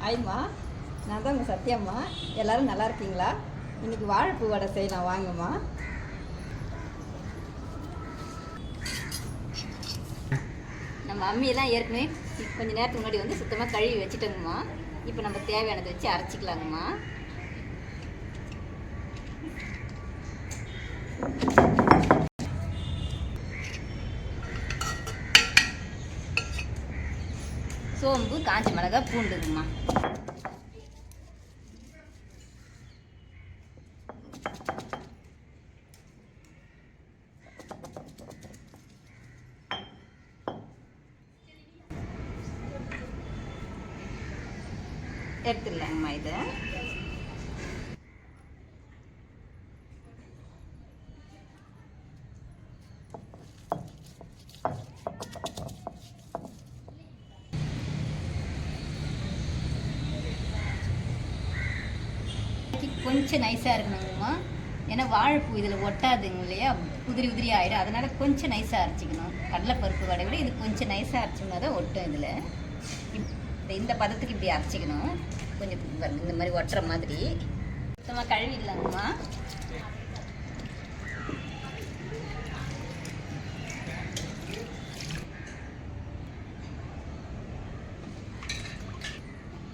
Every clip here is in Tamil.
ஹாய்மா, நான் தான் உங்கள் சத்யாம்மா. எல்லோரும் நல்லா இருக்கீங்களா? இன்றைக்கி வாழைப்பூ வடை செய்யலாம், வாங்கம்மா. நம்ம அம்மியெல்லாம் ஏற்கனவே கொஞ்சம் நேரத்துக்கு முன்னாடி வந்து சுத்தமாக கழுவி வச்சுட்டோங்கம்மா. இப்போ நம்ம தேவையானதை வச்சு அரைச்சிக்கலாங்கம்மா. சோம்பு, காஞ்ச மிளகாய், பூண்டுங்கம்மா. எடுத்துடலாங்கம்மா. இதை கொஞ்சம் நைஸாக இருக்கணுங்கம்மா. ஏன்னா வாழைப்பூ இதில் ஒட்டாதுங்க இல்லையா, உதிரி உதிரி ஆகிடும். அதனால் கொஞ்சம் நைஸாக அரைச்சிக்கணும். கடலைப்பருப்பு வடை விட இது கொஞ்சம் நைஸாக அரைச்சோம்னா தான் ஒட்டும். இதில் இந்த பதத்துக்கு இப்படி அரைச்சிக்கணும். கொஞ்சம் இந்த மாதிரி ஒட்டுற மாதிரி சுத்தமாக கழுவிடலாங்கம்மா.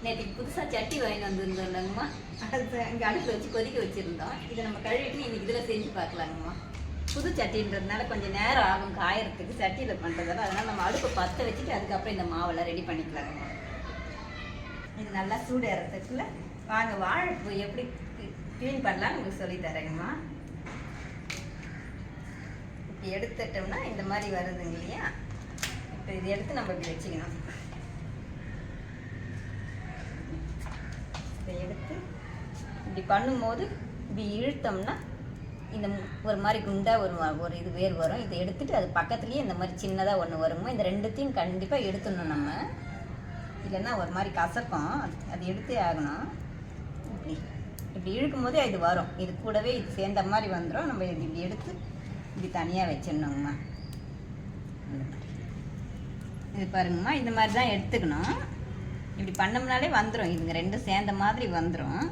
நேற்றுக்கு புதுசாக சட்டி வாங்கிட்டு வந்துருந்தோம் இல்லைங்கம்மா. அது அங்கே அடுப்பில் வச்சு கொதிக்க வச்சுருந்தோம். இதை நம்ம கழுவிட்டு இன்றைக்கி இதில் செஞ்சு பார்க்கலாங்கம்மா. புது சட்டின்றதுனால கொஞ்சம் நேரம் ஆகும் காயறதுக்கு, சட்டியில் பண்ணுறதால. அதனால் நம்ம அடுப்பை பற்ற வச்சுட்டு அதுக்கப்புறம் இந்த மாவெல்லாம் ரெடி பண்ணிக்கலாங்கம்மா. இது நல்லா சூடு ஏறத்துக்குள்ள வாங்க வாழைப்பூ எப்படி க்ளீன் பண்ணலான்னு உங்களுக்கு சொல்லி தரேங்கம்மா. இப்படி எடுத்துட்டோம்னா இந்த மாதிரி வருதுங்க இல்லையா. இப்போ இது எடுத்து நம்ம இப்படி வச்சுக்கணும். இதை எடுத்து இப்படி பண்ணும்போது இப்படி இழுத்தோம்னா இந்த ஒரு மாதிரி குண்டாக ஒரு இது வேர் வரும். இதை எடுத்துகிட்டு அது பக்கத்துலேயே இந்த மாதிரி சின்னதாக ஒன்று வருமா. இந்த ரெண்டுத்தையும் கண்டிப்பாக எடுத்துடணும் நம்ம, இல்லைன்னா ஒரு மாதிரி கசக்கும். அது எடுத்தே ஆகணும். இப்படி இழுக்கும் போதே இது வரும். இது கூடவே இது சேர்ந்த மாதிரி வந்துடும். நம்ம இப்படி எடுத்து இப்படி தனியாக வச்சிடணுங்கம்மா. இது பாருங்கம்மா, இந்த மாதிரி தான் எடுத்துக்கணும். இப்படி பண்ணோம்னாலே வந்துடும். இதுங்க ரெண்டும் சேர்ந்த மாதிரி வந்துடும்.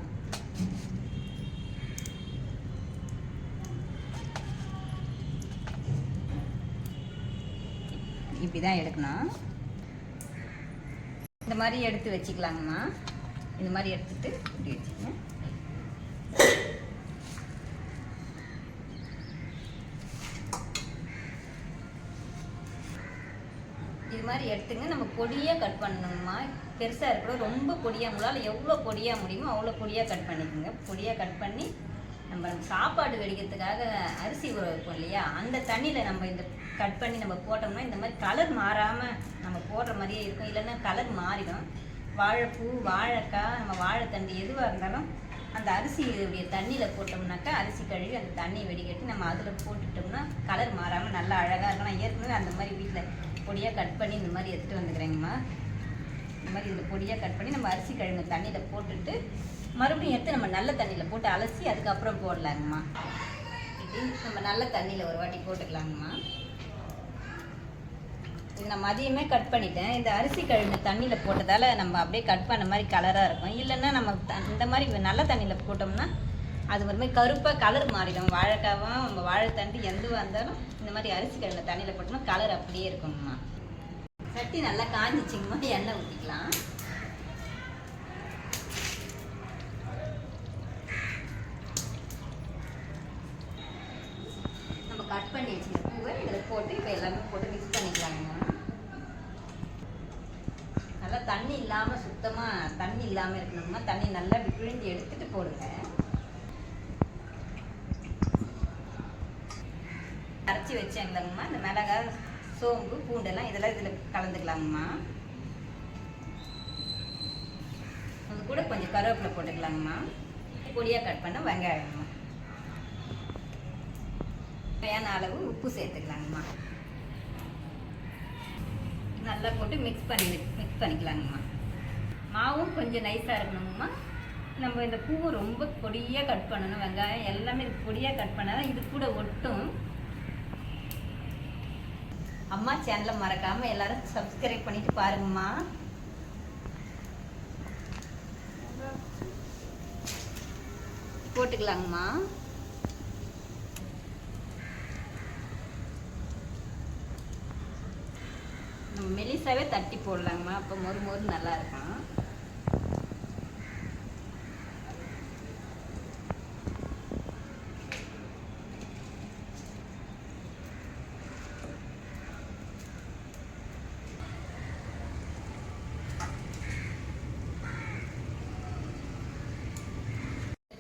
இப்படி தான் எடுக்கணும். இந்த மாதிரி எடுத்து வச்சுக்கலாங்கம்மா. இந்த மாதிரி எடுத்துட்டு இப்படி வச்சுக்கங்க. இது மாதிரி எடுத்துங்க. நம்ம பொடியாக கட் பண்ணணுங்கம்மா. பெருசாக இருக்கிறோம் ரொம்ப பொடியாக, உங்களால் எவ்வளோ பொடியாக முடியுமோ அவ்வளோ பொடியாக கட் பண்ணிக்கோங்க. பொடியாக கட் பண்ணி நம்ம சாப்பாடு வெடிக்கிறதுக்காக அரிசி ஊற வைப்போம் இல்லையா, அந்த தண்ணியில் நம்ம இந்த கட் பண்ணி நம்ம போட்டோம்னா இந்த மாதிரி கலர் மாறாமல் நம்ம போடுற மாதிரியே இருக்கும். இல்லைன்னா கலர் மாறிடும். வாழைப்பூ, வாழைக்காய், நம்ம வாழைத்தண்டு எதுவாக இருந்தாலும் அந்த அரிசியுடைய தண்ணியில் போட்டோம்னாக்கா அரிசி கழுவி அந்த தண்ணியை வெடிக்கட்டி நம்ம அதில் போட்டுட்டோம்னா கலர் மாறாமல் நல்லா அழகாக இருக்கும். நான் ஏற்கனவே அந்த மாதிரி வீட்டில் பொடியாக கட் பண்ணி இந்த மாதிரி எடுத்துகிட்டு வந்துக்கிறேங்கம்மா. இந்த மாதிரி இந்த பொடியாக கட் பண்ணி நம்ம அரிசி கழுவின தண்ணியில் போட்டுட்டு மறுபடியும் எடுத்து நம்ம நல்ல தண்ணியில் போட்டு அலசி அதுக்கப்புறம் போடலாங்கம்மா. இப்படி நம்ம நல்ல தண்ணியில் ஒரு வாட்டி போட்டுக்கலாங்கம்மா. இது நான் மதியமே கட் பண்ணிட்டேன். இந்த அரிசி கழுவின தண்ணியில் போட்டதால் நம்ம அப்படியே கட் பண்ண மாதிரி கலராக இருக்கும். இல்லைன்னா நம்ம இந்த மாதிரி நல்ல தண்ணியில் போட்டோம்னா அது ஒரு மாதிரி கருப்பாக கலர் மாறிடும். வாழைக்காவும் நம்ம வாழைத்தண்டு எதுவாக இருந்தாலும் இந்த மாதிரி அரிசி கழுவின தண்ணியில் போட்டோம்னா கலர் அப்படியே இருக்குங்கம்மா. சட்டி நல்லா காஞ்சிச்சிங்கம்மா. எண்ணெய் ஊற்றிக்கலாம். நம்ம கட் பண்ணி வச்சுருக்க பூவை இதில் போட்டு இப்போ எல்லாமே போட்டு மிக்ஸ் பண்ணிக்கலாங்கம்மா. நல்லா தண்ணி இல்லாமல் சுத்தமாக தண்ணி இல்லாமல் இருக்கணும்மா. தண்ணி நல்லா பிழிஞ்சு எடுத்துகிட்டு போடுங்க. அரைச்சி வச்சேங்களாங்கம்மா. இந்த மிளகாய், சோம்பு, பூண்டெல்லாம் இதெல்லாம் இதில் கலந்துக்கலாங்கம்மா. அது கூட கொஞ்சம் கருவேப்பிலை போட்டுக்கலாங்கம்மா. பொடியாக கட் பண்ண வெங்காயம்மா. தேவையான அளவு உப்பு சேர்த்துக்கலாங்கம்மா. நல்லா போட்டு மிக்ஸ் பண்ணிக்கலாங்கம்மா. மாவும் கொஞ்சம் நைஸாக இருக்கணுங்கம்மா. நம்ம இந்த பூவை ரொம்ப பொடியாக கட் பண்ணணும். வெங்காயம் எல்லாமே இது பொடியாக கட் பண்ணால் தான் இது கூட ஒட்டும். அம்மா சேனலை மறக்காமல் எல்லாரும் சப்ஸ்கிரைப் பண்ணிட்டு பாருங்கம்மா. போட்டுக்கலாங்கம்மா. நம்ம மெலிசாவே தட்டி போடலாங்கம்மா, அப்போ மொறு மொறு நல்லா இருக்கும்.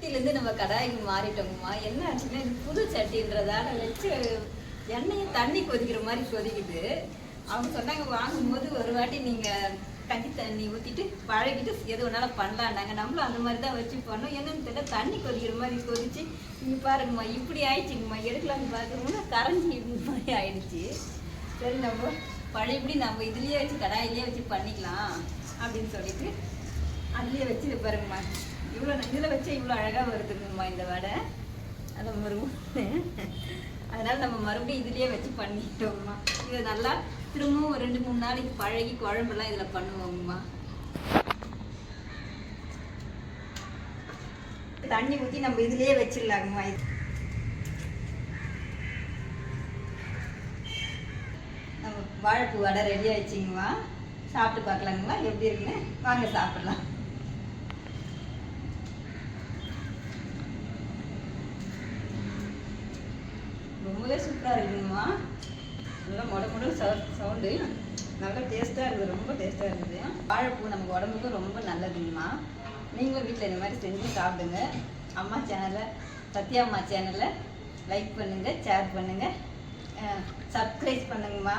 சட்டியிலேருந்து நம்ம கடாய்க்கு மாறிட்டோங்கம்மா. என்ன ஆச்சுன்னா இது புது சட்டின்றதால வச்சு எண்ணெயை தண்ணி கொதிக்கிற மாதிரி கொதிக்குது. அவங்க சொன்னாங்க வாங்கும்போது ஒரு வாட்டி நீங்கள் கஞ்சி தண்ணி ஊற்றிட்டு பழகிட்டு எது வேணாலும் பண்ணலான்னாங்க. நம்மளும் அந்த மாதிரி தான் வச்சு பண்ணோம். என்னன்னு தெரியல, தண்ணி கொதிக்கிற மாதிரி கொதிச்சு இங்கே பாருங்கம்மா இப்படி ஆயிடுச்சுங்கம்மா. எடுக்கலாம்னு பார்க்குறோம்னா கரைஞ்சி மாதிரி ஆயிடுச்சு. சரி நம்ம பழையபடி நம்ம இதுலேயே வச்சு கடாயிலேயே வச்சு பண்ணிக்கலாம் அப்படின்னு சொல்லிட்டு அதுலேயே வச்சு பாருங்கம்மா. இவ்வளோ இதில் வச்சு இவ்வளோ அழகாக வருதுங்கம்மா இந்த வடை. அதை மறுபடியும் அதனால் நம்ம மறுபடியும் இதுலேயே வச்சு பண்ணிட்டோம்மா. இதை நல்லா திரும்பவும் ஒரு 2-3 நாளைக்கு பழகி குழம்பெல்லாம் இதில் பண்ணுவோங்கம்மா. தண்ணி ஊற்றி நம்ம இதுலேயே வச்சிடலாங்கம்மா. நம்ம வாழைப்பூ வடை ரெடி ஆயிடுச்சிங்கம்மா. சாப்பிட்டு பார்க்கலாங்கம்மா எப்படி இருக்குன்னு. வாங்க சாப்பிடலாம். ரொம்பவே சூப்பராக இருக்குங்கம்மா. நல்லா மொட சவுண்டு நல்லா டேஸ்ட்டாக இருக்குது. ரொம்ப டேஸ்ட்டாக இருக்குது. வாழைப்பூ நம்ம உடம்புக்கும் ரொம்ப நல்லதுங்கம்மா. நீங்களும் வீட்டில் இந்த மாதிரி செஞ்சு சாப்பிடுங்க. அம்மா சேனலை, சத்யா அம்மா சேனலை லைக் பண்ணுங்கள், ஷேர் பண்ணுங்கள், சப்ஸ்கிரைப் பண்ணுங்கம்மா.